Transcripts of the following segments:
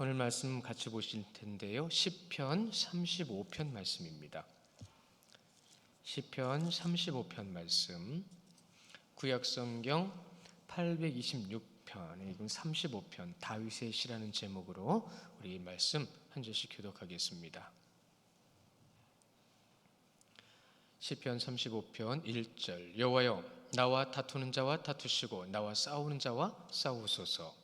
오늘 말씀 같이 보실 텐데요. 시편 35편 말씀입니다. 시편 35편 말씀, 구약성경 826편, 이건 35편 다윗의 시라는 제목으로 우리 말씀 한 절씩 교독하겠습니다. 시편 35편 1절. 여호와여, 나와 다투는 자와 다투시고 나와 싸우는 자와 싸우소서.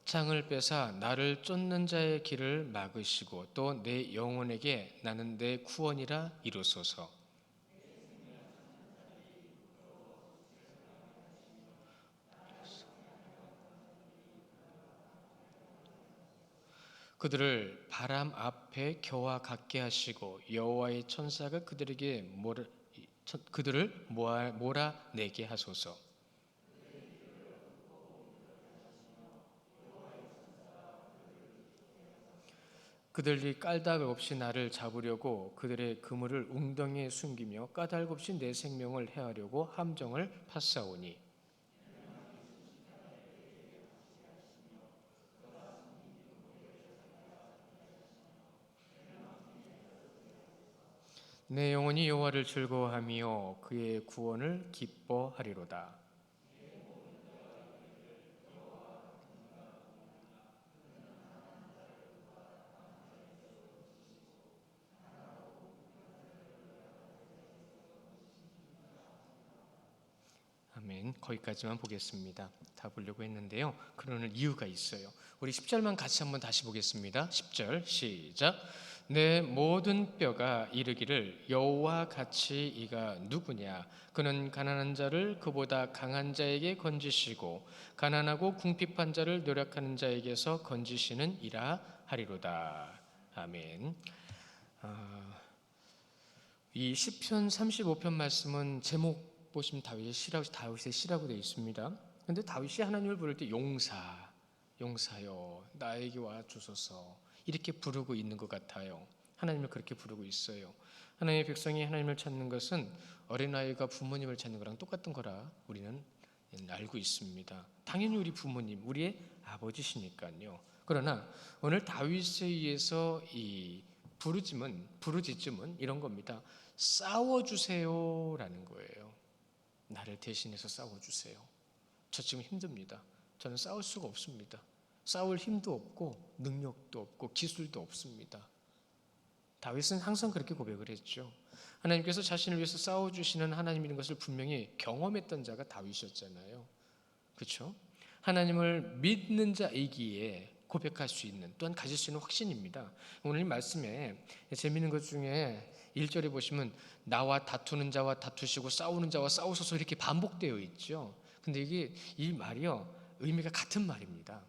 창을 빼사 나를 쫓는 자의 길을 막으시고 또 내 영혼에게 나는 내 구원이라 이루소서. 그들을 바람 앞에 겨와 같게 하시고 여호와의 천사가 그들에게 그들을 몰아내게 하소서. 그들이 까닭 없이 나를 잡으려고 그들의 그물을 웅덩이에 숨기며 까닭 없이 내 생명을 해하려고 함정을 파싸오니 내 영혼이 여호와를 즐거워하며 그의 구원을 기뻐하리로다. 아멘. 거기까지만 보겠습니다. 다 보려고 했는데요. 그러는 이유가 있어요. 우리 10절만 같이 한번 다시 보겠습니다. 10절 시작. 내 모든 뼈가 이르기를 여호와 같이 이가 누구냐? 그는 가난한 자를 그보다 강한 자에게 건지시고 가난하고 궁핍한 자를 노력하는 자에게서 건지시는 이라 하리로다. 아멘. 이 시편 35편 말씀은 제목 보시면 다윗의 시라고 되어 있습니다. 그런데 다윗이 하나님을 부를 때 용사여 나에게 와 주소서 이렇게 부르고 있는 것 같아요. 하나님을 그렇게 부르고 있어요. 하나님의 백성이 하나님을 찾는 것은 어린아이가 부모님을 찾는 거랑 똑같은 거라 우리는 알고 있습니다. 당연히 우리 부모님, 우리의 아버지시니까요. 그러나 오늘 다윗에 의해서 이 부르짖음은 이런 겁니다. 싸워주세요라는 거예요. 나를 대신해서 싸워주세요. 저 지금 힘듭니다. 저는 싸울 수가 없습니다. 싸울 힘도 없고 능력도 없고 기술도 없습니다. 다윗은 항상 그렇게 고백을 했죠. 하나님께서 자신을 위해서 싸워주시는 하나님인 것을 분명히 경험했던 자가 다윗이었잖아요. 그렇죠? 하나님을 믿는 자이기에 고백할 수 있는, 또한 가질 수 있는 확신입니다. 오늘 이 말씀에 재미있는 것 중에 1절에 보시면 나와 다투는 자와 다투시고 싸우는 자와 싸우소서 이렇게 반복되어 있죠. 근데 이게 이 말이요 의미가 같은 말입니다.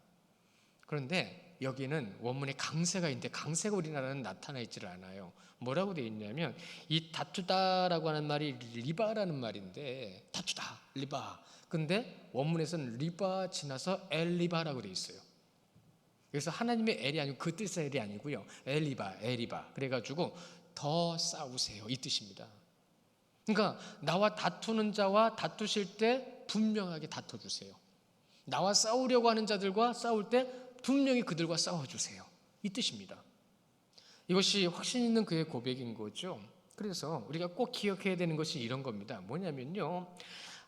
그런데 여기는 원문에 강세가 있는데 강세가 우리나라는 나타나 있지를 않아요. 뭐라고 되어 있냐면 이 다투다라고 하는 말이 리바라는 말인데 다투다 리바. 근데 원문에서는 리바 지나서 엘리바라고 되어 있어요. 그래서 하나님의 엘이 아니고 그 뜻의 엘이 아니고요. 엘리바. 그래가지고 더 싸우세요 이 뜻입니다. 그러니까 나와 다투는 자와 다투실 때 분명하게 다퉈주세요. 나와 싸우려고 하는 자들과 싸울 때 분명히 그들과 싸워주세요 이 뜻입니다. 이것이 확신 있는 그의 고백인 거죠. 그래서 우리가 꼭 기억해야 되는 것이 이런 겁니다. 뭐냐면요,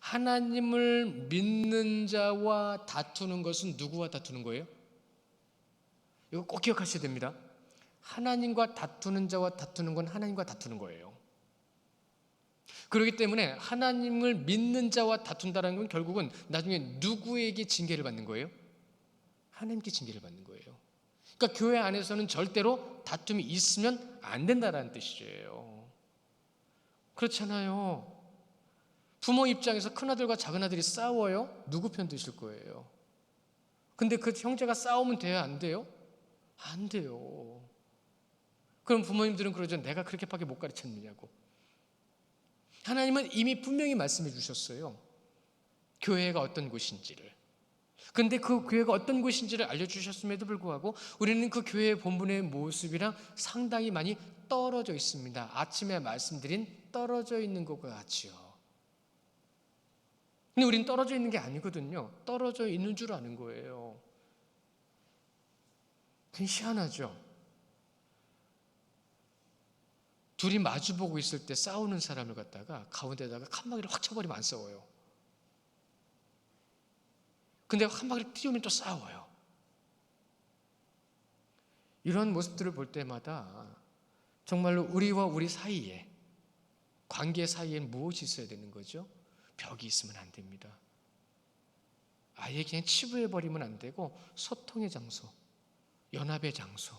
하나님을 믿는 자와 다투는 것은 누구와 다투는 거예요? 이거 꼭 기억하셔야 됩니다. 하나님과 다투는 자와 다투는 건 하나님과 다투는 거예요. 그렇기 때문에 하나님을 믿는 자와 다툰다는 건 결국은 나중에 누구에게 징계를 받는 거예요? 하나님께 징계를 받는 거예요. 그러니까 교회 안에서는 절대로 다툼이 있으면 안 된다는 뜻이에요. 그렇잖아요. 부모 입장에서 큰아들과 작은아들이 싸워요? 누구 편 드실 거예요? 근데 그 형제가 싸우면 돼요? 안 돼요? 안 돼요. 그럼 부모님들은 그러죠. 내가 그렇게밖에 못 가르쳤느냐고. 하나님은 이미 분명히 말씀해 주셨어요. 교회가 어떤 곳인지를. 그런데 그 교회가 어떤 곳인지를 알려주셨음에도 불구하고 우리는 그 교회의 본분의 모습이랑 상당히 많이 떨어져 있습니다. 아침에 말씀드린 떨어져 있는 것과 같이요. 근데 우린 떨어져 있는 게 아니거든요. 떨어져 있는 줄 아는 거예요. 그냥 희한하죠. 둘이 마주보고 있을 때 싸우는 사람을 갖다가 가운데다가 칸막이를 확 쳐버리면 안 싸워요. 근데 칸막이를 띄우면 또 싸워요. 이런 모습들을 볼 때마다 정말로 우리와 우리 사이에, 관계 사이에 무엇이 있어야 되는 거죠? 벽이 있으면 안 됩니다. 아예 그냥 치부해버리면 안 되고 소통의 장소, 연합의 장소,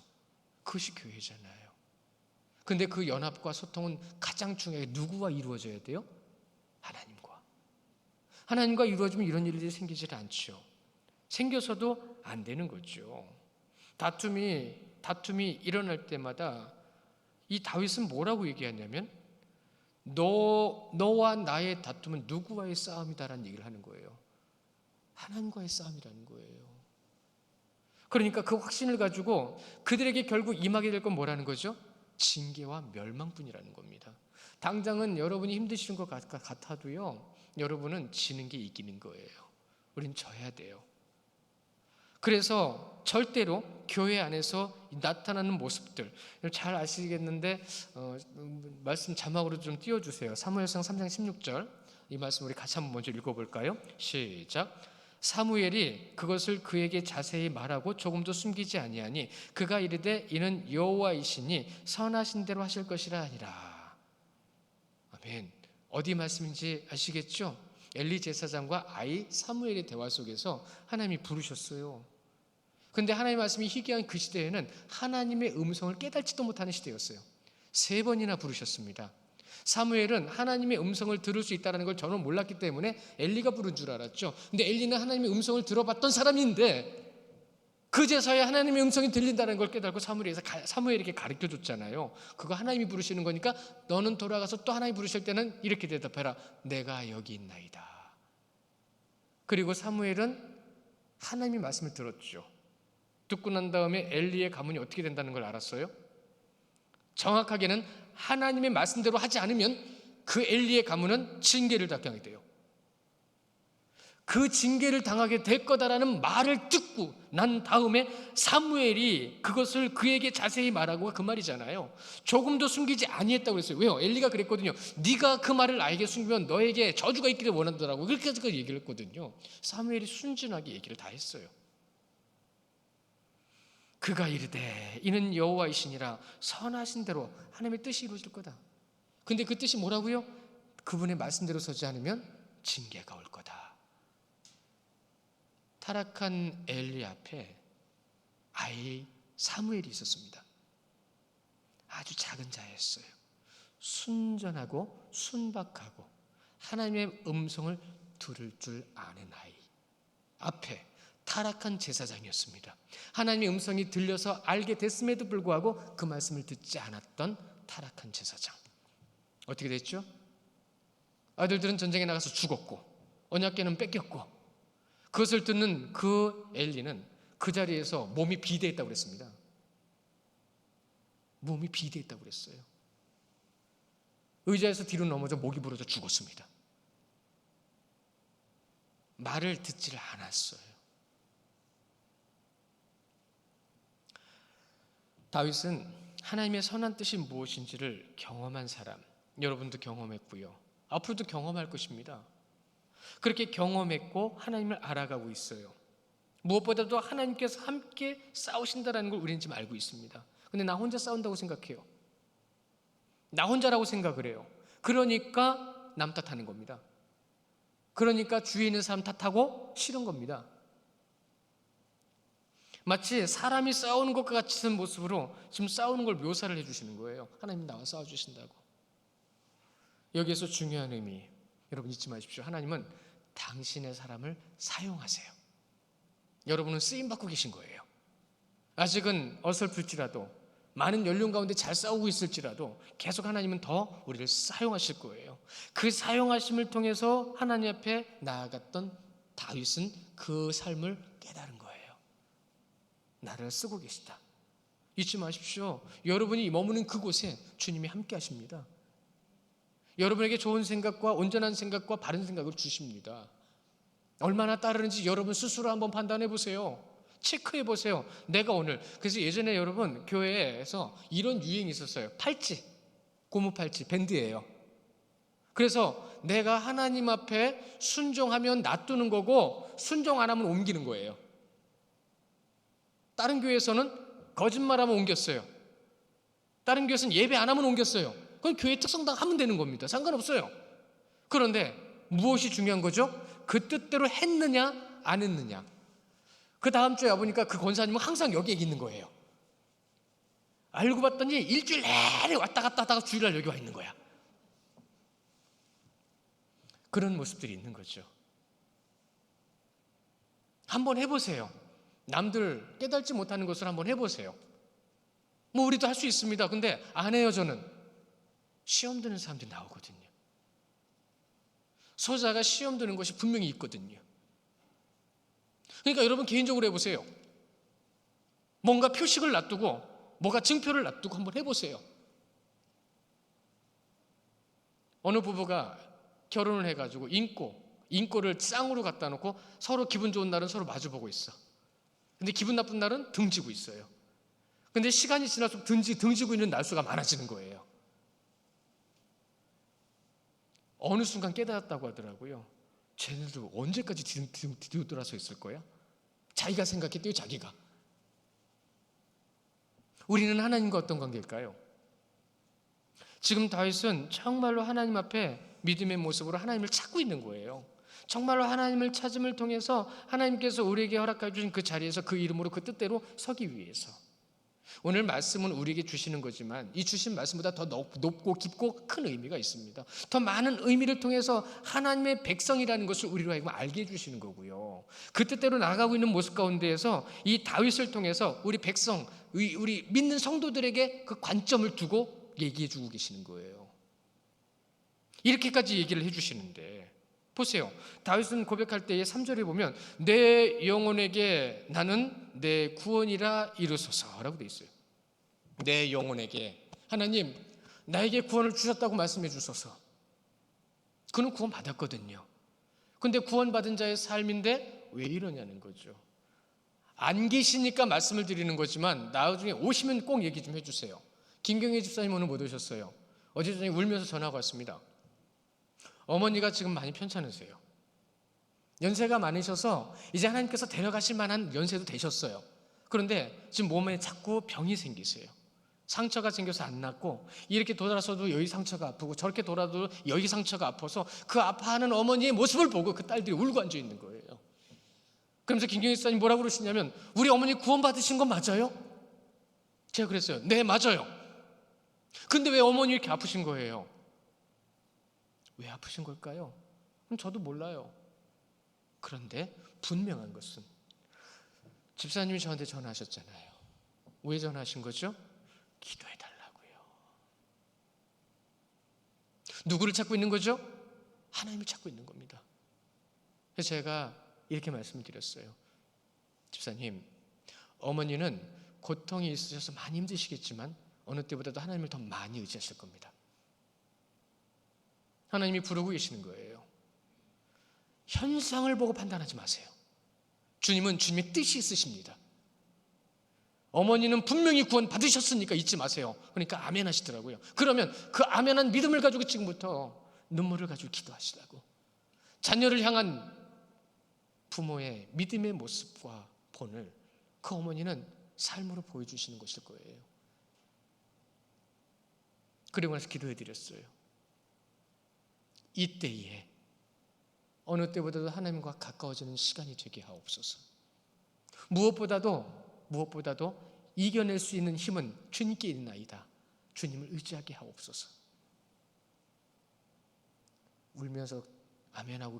그것이 교회잖아요. 근데 그 연합과 소통은 가장 중요하게 누구와 이루어져야 돼요? 하나님과. 하나님과 이루어지면 이런 일들이 생기질 않죠. 생겨서도 안 되는 거죠. 다툼이 일어날 때마다 이 다윗은 뭐라고 얘기하냐면 너와 나의 다툼은 누구와의 싸움이다라는 얘기를 하는 거예요. 하나님과의 싸움이라는 거예요. 그러니까 그 확신을 가지고 그들에게 결국 임하게 될 건 뭐라는 거죠? 징계와 멸망뿐이라는 겁니다. 당장은 여러분이 힘드신 것 같아도요, 여러분은 지는 게 이기는 거예요. 우린 져야 돼요. 그래서 절대로 교회 안에서 나타나는 모습들 잘 아시겠는데 말씀 자막으로 좀 띄워주세요. 사무엘상 3장 16절 이 말씀 우리 같이 한번 먼저 읽어볼까요? 시작. 사무엘이 그것을 그에게 자세히 말하고 조금도 숨기지 아니하니 그가 이르되 이는 여호와이시니 선하신 대로 하실 것이라 하니라. 아멘. 어디 말씀인지 아시겠죠? 엘리 제사장과 아이 사무엘의 대화 속에서 하나님이 부르셨어요. 근데 하나님의 말씀이 희귀한 그 시대에는 하나님의 음성을 깨닫지도 못하는 시대였어요. 3번이나 부르셨습니다. 사무엘은 하나님의 음성을 들을 수 있다는 걸 저는 몰랐기 때문에 엘리가 부른 줄 알았죠. 근데 엘리는 하나님의 음성을 들어봤던 사람인데 그제서야 하나님의 음성이 들린다는 걸 깨닫고 사무엘에게 가르쳐줬잖아요. 그거 하나님이 부르시는 거니까 너는 돌아가서 또 하나님이 부르실 때는 이렇게 대답해라. 내가 여기 있나이다. 그리고 사무엘은 하나님의 말씀을 들었죠. 듣고 난 다음에 엘리의 가문이 어떻게 된다는 걸 알았어요? 정확하게는 하나님의 말씀대로 하지 않으면 그 엘리의 가문은 징계를 당하게 돼요. 그 징계를 당하게 될 거다라는 말을 듣고 난 다음에 사무엘이 그것을 그에게 자세히 말하고 그 말이잖아요. 조금도 숨기지 아니했다고 그랬어요. 왜요? 엘리가 그랬거든요. 네가 그 말을 나에게 숨기면 너에게 저주가 있기를 원한다라고 그렇게까지 얘기를 했거든요. 사무엘이 순진하게 얘기를 다 했어요. 그가 이르되 이는 여호와이시니라 선하신 대로 하나님의 뜻이 이루어질 거다. 근데 그 뜻이 뭐라고요? 그분의 말씀대로 서지 않으면 징계가 올 거다. 타락한 엘리 앞에 아이 사무엘이 있었습니다. 아주 작은 자였어요. 순전하고 순박하고 하나님의 음성을 들을 줄 아는 아이 앞에 타락한 제사장이었습니다. 하나님의 음성이 들려서 알게 됐음에도 불구하고 그 말씀을 듣지 않았던 타락한 제사장. 어떻게 됐죠? 아들들은 전쟁에 나가서 죽었고 언약궤는 뺏겼고 그것을 듣는 그 엘리는 그 자리에서 몸이 비대했다고 그랬습니다. 몸이 비대했다고 그랬어요. 의자에서 뒤로 넘어져 목이 부러져 죽었습니다. 말을 듣지를 않았어요. 다윗은 하나님의 선한 뜻이 무엇인지를 경험한 사람, 여러분도 경험했고요. 앞으로도 경험할 것입니다. 그렇게 경험했고 하나님을 알아가고 있어요. 무엇보다도 하나님께서 함께 싸우신다는 걸 우리는 지금 알고 있습니다. 근데 나 혼자 싸운다고 생각해요. 나 혼자라고 생각을 해요. 그러니까 남 탓하는 겁니다. 그러니까 주위에 있는 사람 탓하고 싫은 겁니다. 마치 사람이 싸우는 것과 같은 모습으로 지금 싸우는 걸 묘사를 해주시는 거예요. 하나님 나와 싸워주신다고. 여기에서 중요한 의미, 여러분 잊지 마십시오. 하나님은 당신의 사람을 사용하세요. 여러분은 쓰임받고 계신 거예요. 아직은 어설플지라도 많은 연륜 가운데 잘 싸우고 있을지라도 계속 하나님은 더 우리를 사용하실 거예요. 그 사용하심을 통해서 하나님 앞에 나아갔던 다윗은 그 삶을 깨달은 거예요. 나를 쓰고 계시다. 잊지 마십시오. 여러분이 머무는 그곳에 주님이 함께 하십니다. 여러분에게 좋은 생각과 온전한 생각과 바른 생각을 주십니다. 얼마나 따르는지 여러분 스스로 한번 판단해 보세요. 체크해 보세요. 내가 오늘, 그래서 예전에 여러분 교회에서 이런 유행이 있었어요. 팔찌, 고무 팔찌, 밴드예요. 그래서 내가 하나님 앞에 순종하면 놔두는 거고 순종 안 하면 옮기는 거예요. 다른 교회에서는 거짓말하면 옮겼어요. 다른 교회에서는 예배 안 하면 옮겼어요. 그건 교회 특성당 하면 되는 겁니다. 상관없어요. 그런데 무엇이 중요한 거죠? 그 뜻대로 했느냐 안 했느냐. 그 다음 주에 와보니까 그 권사님은 항상 여기에 있는 거예요. 알고 봤더니 일주일 내내 왔다 갔다 하다가 주일날 여기 와 있는 거야. 그런 모습들이 있는 거죠. 한번 해보세요. 남들 깨달지 못하는 것을 한번 해보세요. 뭐 우리도 할 수 있습니다. 근데 안 해요. 저는 시험 드는 사람들이 나오거든요. 소자가 시험 드는 것이 분명히 있거든요. 그러니까 여러분 개인적으로 해보세요. 뭔가 표식을 놔두고 뭔가 증표를 놔두고 한번 해보세요. 어느 부부가 결혼을 해가지고 인꼬를 쌍으로 갖다 놓고 서로 기분 좋은 날은 서로 마주보고 있어. 근데 기분 나쁜 날은 등지고 있어요. 근데 시간이 지날수록 등지고 있는 날수가 많아지는 거예요. 어느 순간 깨달았다고 하더라고요. 쟤네들 언제까지 뒤돌아서 있을 거야? 자기가 생각했대요. 자기가. 우리는 하나님과 어떤 관계일까요? 지금 다윗은 정말로 하나님 앞에 믿음의 모습으로 하나님을 찾고 있는 거예요. 정말로 하나님을 찾음을 통해서 하나님께서 우리에게 허락해 주신 그 자리에서 그 이름으로 그 뜻대로 서기 위해서. 오늘 말씀은 우리에게 주시는 거지만 이 주신 말씀보다 더 높고 깊고 큰 의미가 있습니다. 더 많은 의미를 통해서 하나님의 백성이라는 것을 우리로 하여금 알게 해주시는 거고요. 그 뜻대로 나아가고 있는 모습 가운데에서 이 다윗을 통해서 우리 백성, 우리 믿는 성도들에게 그 관점을 두고 얘기해 주고 계시는 거예요. 이렇게까지 얘기를 해주시는데 보세요. 다윗은 고백할 때의 3절에 보면 내 영혼에게 나는 내 구원이라 이르소서라고 되어 있어요. 내 영혼에게 하나님 나에게 구원을 주셨다고 말씀해 주소서. 그는 구원 받았거든요. 근데 구원받은 자의 삶인데 왜 이러냐는 거죠. 안 계시니까 말씀을 드리는 거지만 나중에 오시면 꼭 얘기 좀 해주세요. 김경희 집사님 오늘 못 오셨어요. 어제 저녁에 울면서 전화가 왔습니다. 어머니가 지금 많이 편찮으세요. 연세가 많으셔서 이제 하나님께서 데려가실 만한 연세도 되셨어요. 그런데 지금 몸에 자꾸 병이 생기세요. 상처가 생겨서 안 낫고 이렇게 돌아서도 여기 상처가 아프고 저렇게 돌아도 여기 상처가 아파서 그 아파하는 어머니의 모습을 보고 그 딸들이 울고 앉아 있는 거예요. 그러면서 김경희 집사님 뭐라고 그러시냐면 우리 어머니 구원받으신 건 맞아요? 제가 그랬어요. 네 맞아요. 근데 왜 어머니 이렇게 아프신 거예요? 왜 아프신 걸까요? 그럼 저도 몰라요. 그런데 분명한 것은 집사님이 저한테 전화하셨잖아요. 왜 전화하신 거죠? 기도해달라고요. 누구를 찾고 있는 거죠? 하나님을 찾고 있는 겁니다. 그래서 제가 이렇게 말씀드렸어요. 집사님, 어머니는 고통이 있으셔서 많이 힘드시겠지만 어느 때보다도 하나님을 더 많이 의지하실 겁니다. 하나님이 부르고 계시는 거예요. 현상을 보고 판단하지 마세요. 주님은 주님의 뜻이 있으십니다. 어머니는 분명히 구원 받으셨으니까 잊지 마세요. 그러니까 아멘 하시더라고요. 그러면 그 아멘한 믿음을 가지고 지금부터 눈물을 가지고 기도하시라고. 자녀를 향한 부모의 믿음의 모습과 본을 그 어머니는 삶으로 보여주시는 것일 거예요. 그리고 나서 기도해드렸어요. 이때에 어느 때보다도 하나님과 가까워지는 시간이 되게 하옵소서. 무엇보다도 이겨낼 수 있는 힘은 주님께 있나이다. 주님을 의지하게 하옵소서. 울면서 아멘하고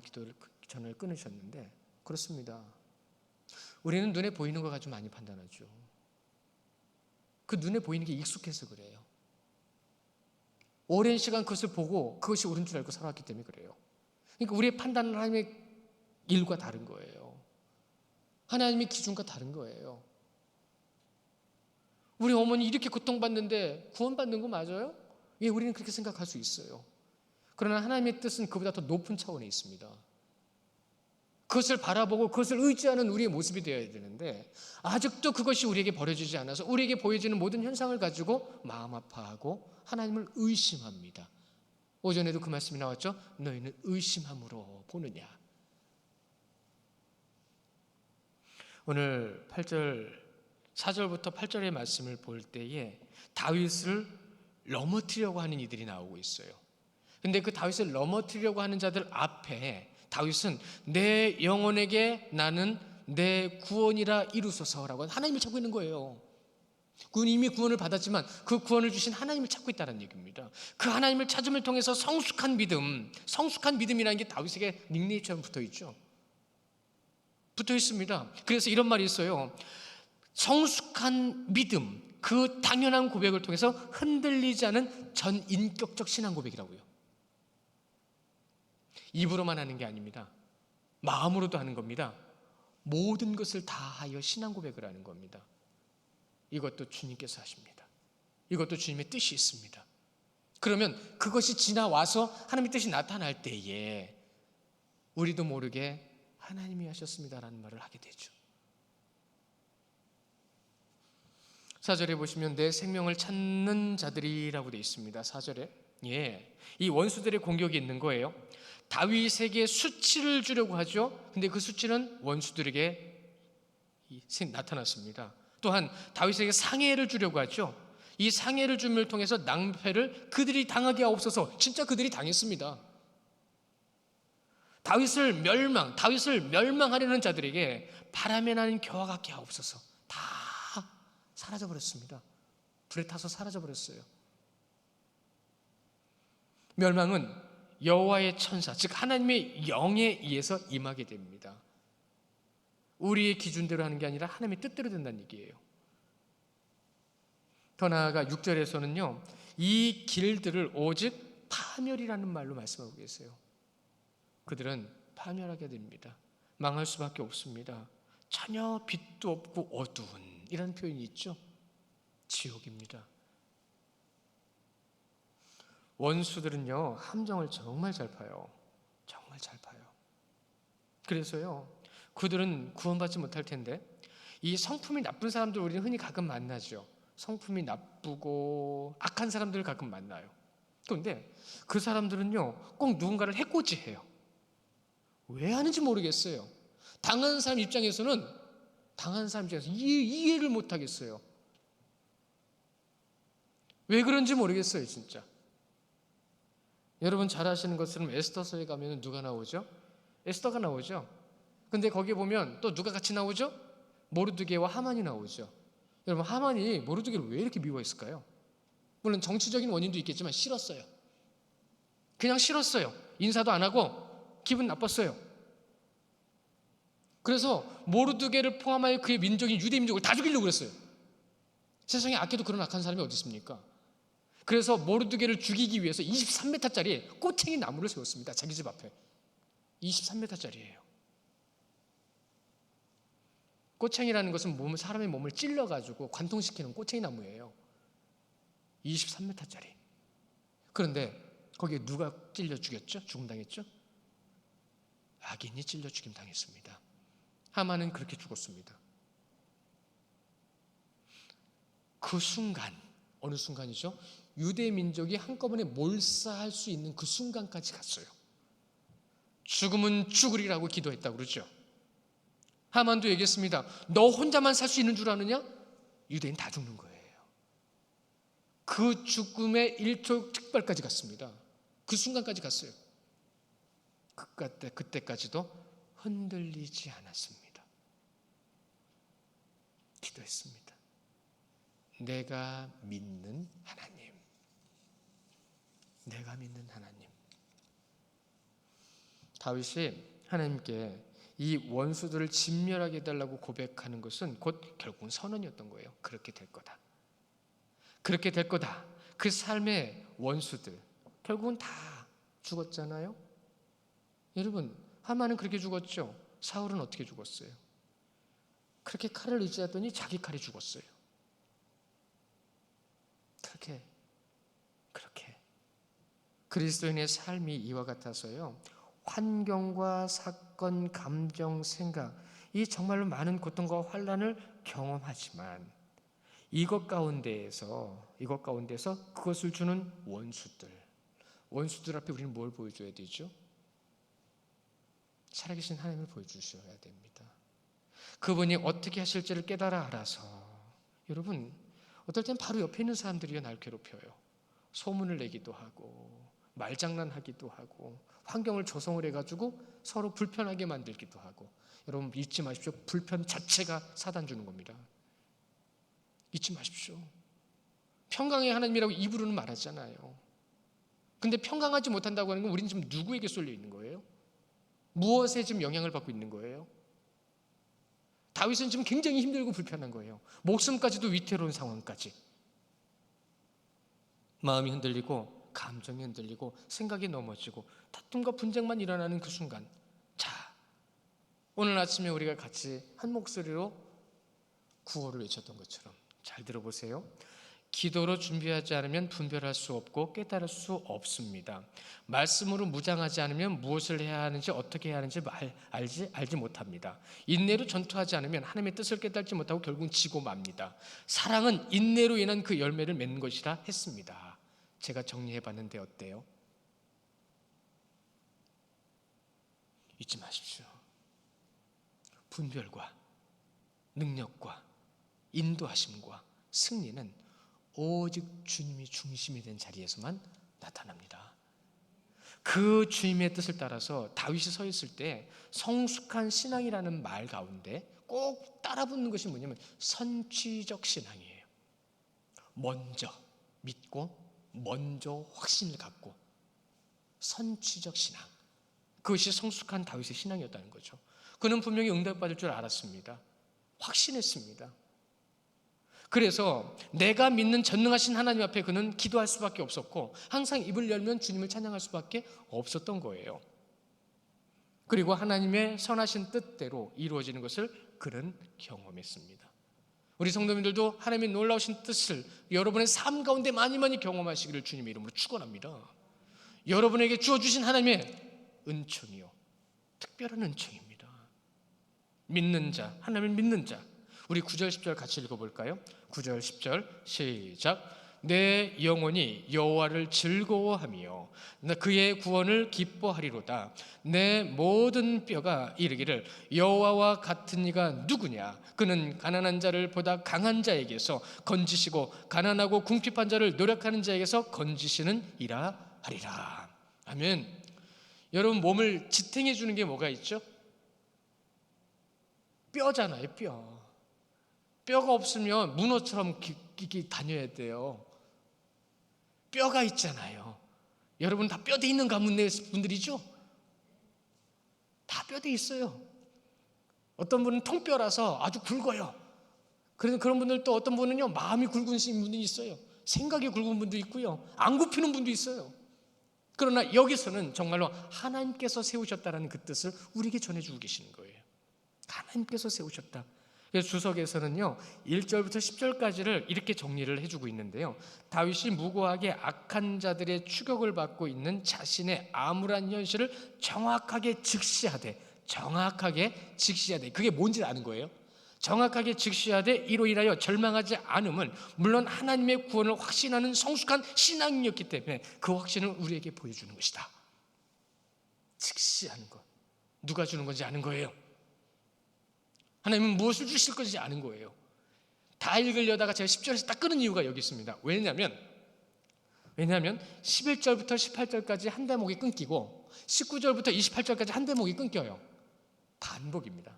전화를 끊으셨는데 그렇습니다. 우리는 눈에 보이는 거 가지고 많이 판단하죠. 그 눈에 보이는 게 익숙해서 그래요. 오랜 시간 그것을 보고 그것이 옳은 줄 알고 살아왔기 때문에 그래요. 그러니까 우리의 판단은 하나님의 일과 다른 거예요. 하나님의 기준과 다른 거예요. 우리 어머니 이렇게 고통받는데 구원받는 거 맞아요? 예, 우리는 그렇게 생각할 수 있어요. 그러나 하나님의 뜻은 그보다 더 높은 차원에 있습니다. 그것을 바라보고 그것을 의지하는 우리의 모습이 되어야 되는데 아직도 그것이 우리에게 벌어지지 않아서 우리에게 보여지는 모든 현상을 가지고 마음 아파하고 하나님을 의심합니다. 오전에도 그 말씀이 나왔죠. 너희는 의심함으로 보느냐. 오늘 4절부터 8절의 말씀을 볼 때에 다윗을 넘어뜨리려고 하는 이들이 나오고 있어요. 근데 그 다윗을 넘어뜨리려고 하는 자들 앞에 다윗은 내 영혼에게 나는 내 구원이라 이루소서라고 하나님을 찾고 있는 거예요. 그는 이미 구원을 받았지만 그 구원을 주신 하나님을 찾고 있다는 얘기입니다. 그 하나님을 찾음을 통해서 성숙한 믿음이라는 게 다윗에게 닉네임처럼 붙어 있죠. 붙어 있습니다. 그래서 이런 말이 있어요. 성숙한 믿음, 그 당연한 고백을 통해서 흔들리지 않은 전인격적 신앙 고백이라고요. 입으로만 하는 게 아닙니다. 마음으로도 하는 겁니다. 모든 것을 다하여 신앙 고백을 하는 겁니다. 이것도 주님께서 하십니다. 이것도 주님의 뜻이 있습니다. 그러면 그것이 지나와서 하나님의 뜻이 나타날 때에 우리도 모르게 하나님이 하셨습니다라는 말을 하게 되죠. 4절에 보시면 내 생명을 찾는 자들이라고 되어 있습니다. 4절에 이 원수들의 공격이 있는 거예요. 다윗에게 수치를 주려고 하죠. 근데 그 수치는 원수들에게 나타났습니다. 또한 다윗에게 상해를 주려고 하죠. 이 상해를 줌을 통해서 낭패를 그들이 당하게 하옵소서. 진짜 그들이 당했습니다. 다윗을 멸망하려는 자들에게 바람에 나는 겨와 같게 하옵소서. 다 사라져버렸습니다. 불에 타서 사라져버렸어요. 멸망은 여호와의 천사, 즉 하나님의 영에 의해서 임하게 됩니다. 우리의 기준대로 하는 게 아니라 하나님의 뜻대로 된다는 얘기예요. 더 나아가 6절에서는요, 이 길들을 오직 파멸이라는 말로 말씀하고 계세요. 그들은 파멸하게 됩니다. 망할 수밖에 없습니다. 전혀 빛도 없고 어두운 이라는 표현이 있죠. 지옥입니다. 원수들은요, 함정을 정말 잘 파요. 정말 잘 파요. 그래서요, 그들은 구원받지 못할 텐데 이 성품이 나쁜 사람들 우리는 흔히 가끔 만나죠. 성품이 나쁘고 악한 사람들을 가끔 만나요. 그런데 그 사람들은요, 꼭 누군가를 해코지해요. 왜 하는지 모르겠어요. 당한 사람 입장에서는 이해를 못하겠어요. 왜 그런지 모르겠어요, 진짜. 여러분 잘 아시는 것처럼 에스더서에 가면 누가 나오죠? 에스더가 나오죠. 근데 거기에 보면 또 누가 같이 나오죠? 모르드게와 하만이 나오죠. 여러분, 하만이 모르드게를 왜 이렇게 미워했을까요? 물론 정치적인 원인도 있겠지만 싫었어요. 그냥 싫었어요. 인사도 안 하고 기분 나빴어요. 그래서 모르드게를 포함하여 그의 민족인 유대 민족을 다 죽이려고 그랬어요. 세상에 악해도 그런 악한 사람이 어디 있습니까? 그래서 모르드게를 죽이기 위해서 23m짜리 꼬챙이 나무를 세웠습니다. 자기 집 앞에. 23m짜리예요. 꼬챙이라는 것은 사람의 몸을 찔러가지고 관통시키는 꼬챙이 나무예요. 23m짜리. 그런데 거기에 누가 찔려 죽였죠? 죽음당했죠? 악인이 찔려 죽임당했습니다. 하만은 그렇게 죽었습니다. 그 순간, 어느 순간이죠? 유대 민족이 한꺼번에 몰사할 수 있는 그 순간까지 갔어요. 죽음은 죽으리라고 기도했다고 그러죠. 하만도 얘기했습니다. 너 혼자만 살 수 있는 줄 아느냐? 유대인 다 죽는 거예요. 그 죽음의 일촉즉발까지 갔습니다. 그 순간까지 갔어요. 그때까지도 흔들리지 않았습니다. 기도했습니다. 내가 믿는 하나님. 내가 믿는 하나님. 다윗이 하나님께 이 원수들을 진멸하게 해달라고 고백하는 것은 곧 결국은 선언이었던 거예요. 그렇게 될 거다. 그렇게 될 거다. 그 삶의 원수들 결국은 다 죽었잖아요. 여러분, 하만은 그렇게 죽었죠. 사울은 어떻게 죽었어요? 그렇게 칼을 의지하더니 자기 칼이 죽었어요. 그렇게 그리스도인의 삶이 이와 같아서요, 환경과 사건, 감정, 생각, 이 정말로 많은 고통과 환난을 경험하지만 이것 가운데에서 그것을 주는 원수들 앞에 우리는 뭘 보여줘야 되죠? 살아계신 하나님을 보여주셔야 됩니다. 그분이 어떻게 하실지를 깨달아 알아서, 여러분, 어떨 땐 바로 옆에 있는 사람들이 날 괴롭혀요. 소문을 내기도 하고 말장난하기도 하고 환경을 조성을 해가지고 서로 불편하게 만들기도 하고. 여러분 잊지 마십시오. 불편 자체가 사단 주는 겁니다. 잊지 마십시오. 평강의 하나님이라고 입으로는 말하잖아요. 근데 평강하지 못한다고 하는 건 우리는 지금 누구에게 쏠려 있는 거예요? 무엇에 지금 영향을 받고 있는 거예요? 다윗은 지금 굉장히 힘들고 불편한 거예요. 목숨까지도 위태로운 상황까지. 마음이 흔들리고 감정이 흔들리고 생각이 넘어지고 다툼과 분쟁만 일어나는 그 순간, 자, 오늘 아침에 우리가 같이 한 목소리로 구호를 외쳤던 것처럼 잘 들어보세요. 기도로 준비하지 않으면 분별할 수 없고 깨달을 수 없습니다. 말씀으로 무장하지 않으면 무엇을 해야 하는지 어떻게 해야 하는지 알지 못합니다. 인내로 전투하지 않으면 하나님의 뜻을 깨닫지 못하고 결국은 지고 맙니다. 사랑은 인내로 인한 그 열매를 맺는 것이라 했습니다. 제가 정리해봤는데 어때요? 잊지 마십시오. 분별과 능력과 인도하심과 승리는 오직 주님이 중심이 된 자리에서만 나타납니다. 그 주님의 뜻을 따라서 다윗이 서 있을 때 성숙한 신앙이라는 말 가운데 꼭 따라붙는 것이 뭐냐면 선취적 신앙이에요. 먼저 믿고 먼저 확신을 갖고 선취적 신앙, 그것이 성숙한 다윗의 신앙이었다는 거죠. 그는 분명히 응답받을 줄 알았습니다. 확신했습니다. 그래서 내가 믿는 전능하신 하나님 앞에 그는 기도할 수밖에 없었고 항상 입을 열면 주님을 찬양할 수밖에 없었던 거예요. 그리고 하나님의 선하신 뜻대로 이루어지는 것을 그는 경험했습니다. 우리 성도님들도 하나님의 놀라우신 뜻을 여러분의 삶 가운데 많이 경험하시기를 주님의 이름으로 축원합니다. 여러분에게 주어주신 하나님의 은총이요, 특별한 은총입니다. 믿는 자, 하나님을 믿는 자. 우리 9절 10절 같이 읽어볼까요? 9절 10절 시작. 내 영혼이 여호와를 즐거워하며 그의 구원을 기뻐하리로다. 내 모든 뼈가 이르기를 여호와와 같은 이가 누구냐. 그는 가난한 자를 보다 강한 자에게서 건지시고 가난하고 궁핍한 자를 노력하는 자에게서 건지시는 이라 하리라. 아멘. 여러분, 몸을 지탱해 주는 게 뭐가 있죠? 뼈잖아요. 뼈가 없으면 문어처럼 다녀야 돼요. 뼈가 있잖아요. 여러분 다 뼈대 있는 가문 내 분들이죠? 다 뼈대 있어요. 어떤 분은 통뼈라서 아주 굵어요. 그래서 그런 분들, 또 어떤 분은요 마음이 굵은 분들이 있어요. 생각이 굵은 분도 있고요, 안 굽히는 분도 있어요. 그러나 여기서는 정말로 하나님께서 세우셨다는 그 뜻을 우리에게 전해주고 계시는 거예요. 하나님께서 세우셨다. 그래서 주석에서는요 1절부터 10절까지를 이렇게 정리를 해주고 있는데요, 다윗이 무고하게 악한 자들의 추격을 받고 있는 자신의 암울한 현실을 정확하게 직시하되, 그게 뭔지 아는 거예요. 정확하게 직시하되 이로 인하여 절망하지 않음은 물론 하나님의 구원을 확신하는 성숙한 신앙이었기 때문에 그 확신을 우리에게 보여주는 것이다. 직시하는 것, 누가 주는 건지 아는 거예요. 하나님은 무엇을 주실 건지 아는 거예요. 다 읽으려다가 제가 10절에서 딱 끊은 이유가 여기 있습니다. 왜냐하면 11절부터 18절까지 한 대목이 끊기고 19절부터 28절까지 한 대목이 끊겨요. 반복입니다.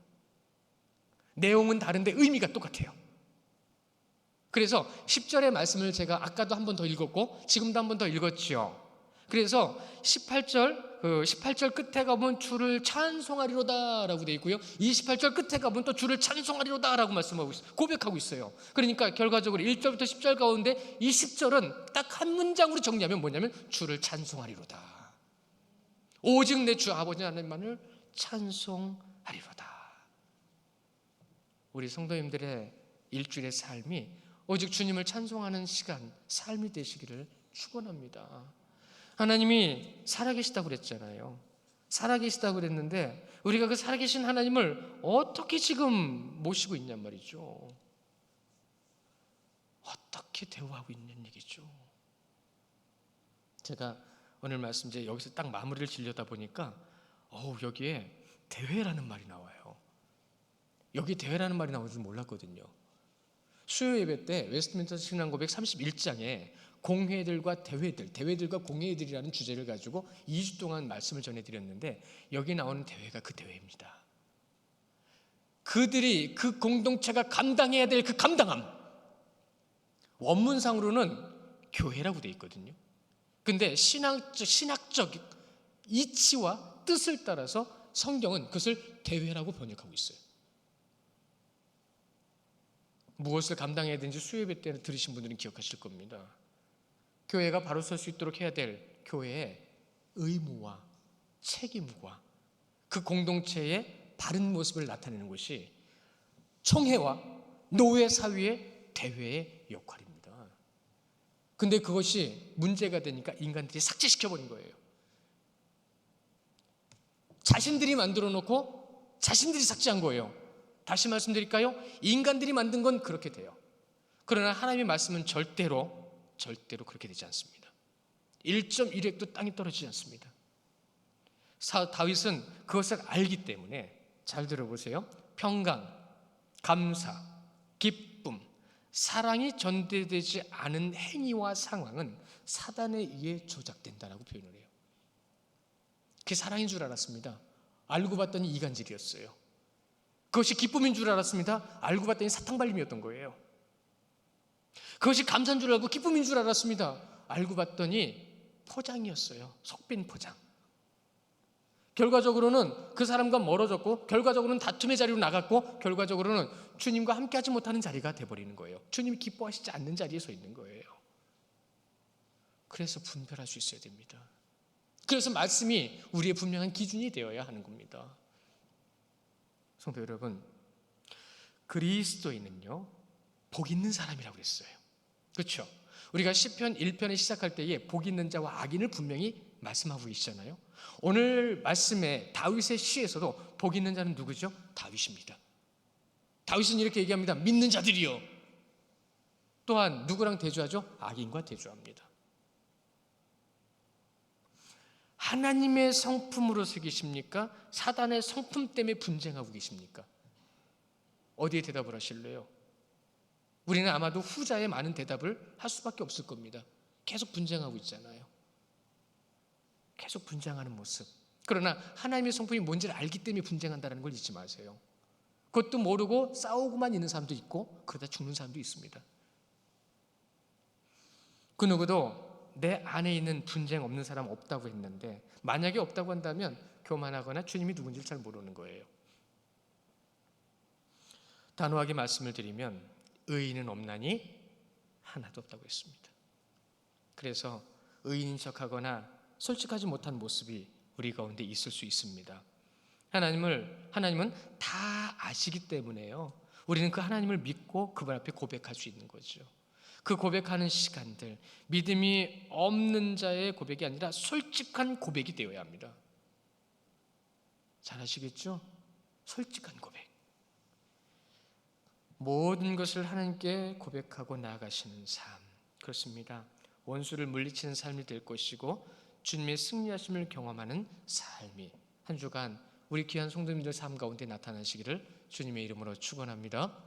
내용은 다른데 의미가 똑같아요. 그래서 10절의 말씀을 제가 아까도 한 번 더 읽었고 지금도 한 번 더 읽었지요. 그래서 18절 끝에 가보면 주를 찬송하리로다 라고 되어 있고요, 28절 끝에 가보면 또 주를 찬송하리로다 라고 말씀하고 있어요. 고백하고 있어요. 그러니까 결과적으로 1절부터 10절 가운데 이 10절은 딱 한 문장으로 정리하면 뭐냐면 주를 찬송하리로다. 오직 내 주 아버지 하나님만을 찬송하리로다. 우리 성도님들의 일주일의 삶이 오직 주님을 찬송하는 시간, 삶이 되시기를 축원합니다. 하나님이 살아계시다고 그랬잖아요. 살아계시다고 그랬는데 우리가 그 살아계신 하나님을 어떻게 지금 모시고 있냔 말이죠. 어떻게 대우하고 있는 얘기죠. 제가 오늘 말씀 이제 여기서 딱 마무리를 지려다 보니까 여기에 대회라는 말이 나와요. 여기 대회라는 말이 나올 줄 몰랐거든요. 수요 예배 때 웨스트민스터 신앙 고백 31장에 공회들과 대회들과 공회들이라는 주제를 가지고 2주 동안 말씀을 전해드렸는데 여기 나오는 대회가 그 대회입니다. 그들이 그 공동체가 감당해야 될 그 감당함, 원문상으로는 교회라고 되어 있거든요. 근데 신학적 이치와 뜻을 따라서 성경은 그것을 대회라고 번역하고 있어요. 무엇을 감당해야 되는지 수요예배 때 들으신 분들은 기억하실 겁니다. 교회가 바로 설 수 있도록 해야 될 교회의 의무와 책임과 그 공동체의 바른 모습을 나타내는 것이 총회와 노회 사위의 대회의 역할입니다. 근데 그것이 문제가 되니까 인간들이 삭제시켜버린 거예요. 자신들이 만들어 놓고 자신들이 삭제한 거예요. 다시 말씀드릴까요? 인간들이 만든 건 그렇게 돼요. 그러나 하나님의 말씀은 절대로 그렇게 되지 않습니다. 1.1획도 땅이 떨어지지 않습니다. 다윗은 그것을 알기 때문에 잘 들어보세요. 평강, 감사, 기쁨, 사랑이 전달되지 않은 행위와 상황은 사단에 의해 조작된다라고 표현을 해요. 그게 사랑인 줄 알았습니다. 알고 봤더니 이간질이었어요. 그것이 기쁨인 줄 알았습니다. 알고 봤더니 사탕발림이었던 거예요. 그것이 감사인 줄 알고 기쁨인 줄 알았습니다. 알고 봤더니 포장이었어요. 속빈 포장. 결과적으로는 그 사람과 멀어졌고, 결과적으로는 다툼의 자리로 나갔고, 결과적으로는 주님과 함께하지 못하는 자리가 돼버리는 거예요. 주님이 기뻐하시지 않는 자리에 서 있는 거예요. 그래서 분별할 수 있어야 됩니다. 그래서 말씀이 우리의 분명한 기준이 되어야 하는 겁니다. 성도 여러분, 그리스도인은요 복 있는 사람이라고 그랬어요. 그렇죠? 우리가 시편 1편을 시작할 때에 복 있는 자와 악인을 분명히 말씀하고 계시잖아요. 오늘 말씀에 다윗의 시에서도 복 있는 자는 누구죠? 다윗입니다. 다윗은 이렇게 얘기합니다. 믿는 자들이요. 또한 누구랑 대조하죠? 악인과 대조합니다. 하나님의 성품으로 서 계십니까? 사단의 성품 때문에 분쟁하고 계십니까? 어디에 대답을 하실래요? 우리는 아마도 후자에 많은 대답을 할 수밖에 없을 겁니다. 계속 분쟁하고 있잖아요. 계속 분쟁하는 모습. 그러나 하나님의 성품이 뭔지를 알기 때문에 분쟁한다는 걸 잊지 마세요. 그것도 모르고 싸우고만 있는 사람도 있고 그러다 죽는 사람도 있습니다. 그 누구도 내 안에 있는 분쟁 없는 사람 없다고 했는데 만약에 없다고 한다면 교만하거나 주님이 누군지를 잘 모르는 거예요. 단호하게 말씀을 드리면 의인은 없나니 하나도 없다고 했습니다. 그래서 의인인 척하거나 솔직하지 못한 모습이 우리 가운데 있을 수 있습니다. 하나님은 다 아시기 때문에요. 우리는 그 하나님을 믿고 그분 앞에 고백할 수 있는 거죠. 그 고백하는 시간들, 믿음이 없는 자의 고백이 아니라 솔직한 고백이 되어야 합니다. 잘 아시겠죠? 솔직한 고백. 모든 것을 하나님께 고백하고 나아가시는 삶. 그렇습니다. 원수를 물리치는 삶이 될 것이고 주님의 승리하심을 경험하는 삶이 한 주간 우리 귀한 성도님들 삶 가운데 나타나시기를 주님의 이름으로 축원합니다.